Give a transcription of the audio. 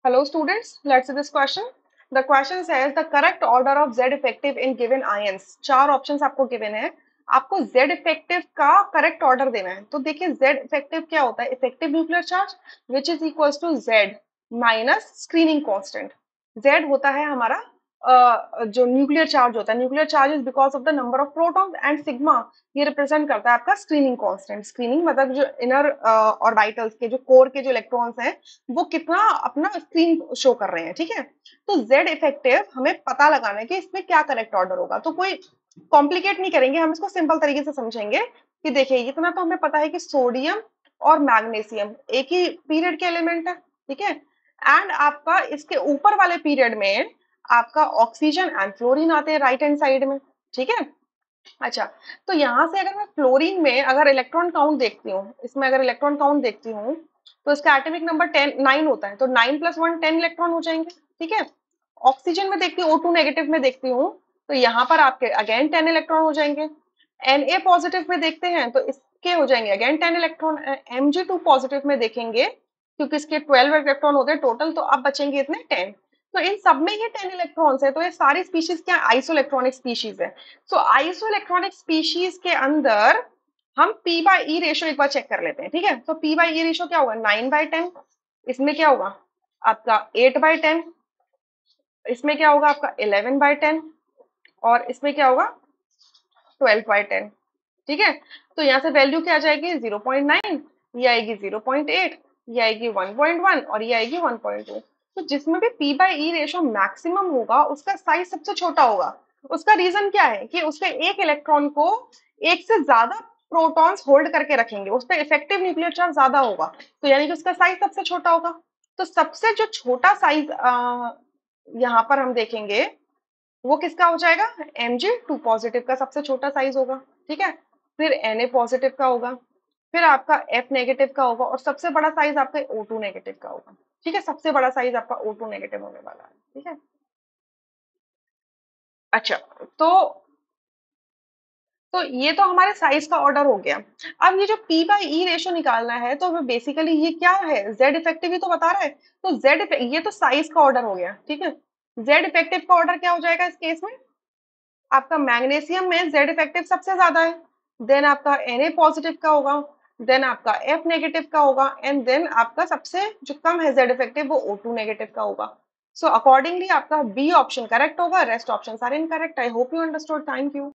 Hello students, let's see this question. The question says the correct order of Z effective in given ions. चार options आपको given है, आपको Z effective का correct order देना है। तो देखिए Z effective क्या होता है, effective nuclear charge which is equals to Z minus screening constant. Z होता है हमारा जो न्यूक्लियर चार्ज होता है, nuclear charge is because of the number of protons and sigma ये रिप्रेजेंट करता है आपका स्क्रीनिंग कांस्टेंट। स्क्रीनिंग मतलब जो इनर ऑर्बिटल्स के जो कोर के जो इलेक्ट्रॉन्स हैं वो कितना अपना स्क्रीन शो कर रहे हैं, ठीक है। तो Z इफेक्टिव हमें पता लगाना है कि इसमें क्या करेक्ट ऑर्डर होगा। तो कोई कॉम्प्लिकेट नहीं करेंगे, हम इसको सिंपल तरीके से समझेंगे कि देखिए इतना तो हमें पता है कि सोडियम और मैग्नीशियम एक ही पीरियड के एलिमेंट है, ठीक है। एंड आपका इसके ऊपर वाले पीरियड में आपका ऑक्सीजन एंड फ्लोरीन आते हैं राइट हैंड साइड में, ठीक है। अच्छा, तो यहां से अगर मैं फ्लोरीन में अगर इलेक्ट्रॉन काउंट देखती हूँ, इसमें अगर इलेक्ट्रॉन काउंट देखती हूँ तो इसका एटॉमिक नंबर 9 होता है, तो 9 प्लस 1 10 इलेक्ट्रॉन हो जाएंगे, ठीक है। ऑक्सीजन में देखती हूँ, O2 नेगेटिव में देखती हूँ, तो यहाँ पर आपके अगेन 10 इलेक्ट्रॉन हो जाएंगे। Na पॉजिटिव में देखते हैं तो इसके हो जाएंगे अगेन 10 इलेक्ट्रॉन। Mg2 पॉजिटिव में देखेंगे क्योंकि इसके 12 इलेक्ट्रॉन होते हैं टोटल, तो अब बचेंगे इतने 10। तो इन सब में ही 10 इलेक्ट्रॉन्स है, तो ये सारी स्पीशीज क्या आइसोइलेक्ट्रॉनिक स्पीशीज है। सो आइसोइलेक्ट्रॉनिक स्पीशीज के अंदर हम पी बाई ई रेशियो एक बार चेक कर लेते हैं, ठीक है। तो पी बाई ई रेशियो क्या होगा, 9/10। इसमें क्या होगा आपका 8/10, इसमें क्या होगा आपका 11/10, और इसमें क्या होगा 12/10, ठीक है। तो यहाँ से वैल्यू क्या आ जाएगी 0.9, ये आएगी 0.8, ये आएगी 1.1 और ये आएगी 1.2। तो जिसमें भी P by E ratio maximum होगा उसका साइज सबसे छोटा होगा। उसका रीजन क्या है कि उसके एक इलेक्ट्रॉन को एक से ज्यादा प्रोटॉन्स होल्ड करके रखेंगे, उस पर इफेक्टिव न्यूक्लियर चार्ज ज्यादा होगा, तो यानी कि उसका साइज सबसे छोटा होगा। तो सबसे जो छोटा साइज यहाँ पर हम देखेंगे वो किसका हो जाएगा, Mg2 पॉजिटिव का सबसे छोटा साइज होगा, ठीक है। फिर Na पॉजिटिव का होगा, फिर आपका F नेगेटिव का होगा, और सबसे बड़ा साइज आपका O2 नेगेटिव का होगा, ठीक है। सबसे बड़ा साइज आपका O2 नेगेटिव होने वाला है, ठीक है। अच्छा, तो तो ये तो हमारे साइज का ऑर्डर हो गया। अब ये जो पी बाई ई रेशो निकालना है तो हमें बेसिकली ये क्या है, जेड इफेक्टिव ही तो बता रहा है। तो ये तो साइज का ऑर्डर हो गया, ठीक है। जेड इफेक्टिव का ऑर्डर क्या हो जाएगा इस केस में, आपका मैग्नीशियम में जेड इफेक्टिव सबसे ज्यादा है, देन आपका Na पॉजिटिव का होगा, देन आपका F नेगेटिव का होगा, एंड देन आपका सबसे जो कम है जेड इफेक्टिव वो O2 नेगेटिव का होगा। सो अकॉर्डिंगली आपका बी ऑप्शन करेक्ट होगा, rest option are incorrect. I hope you understood, thank you.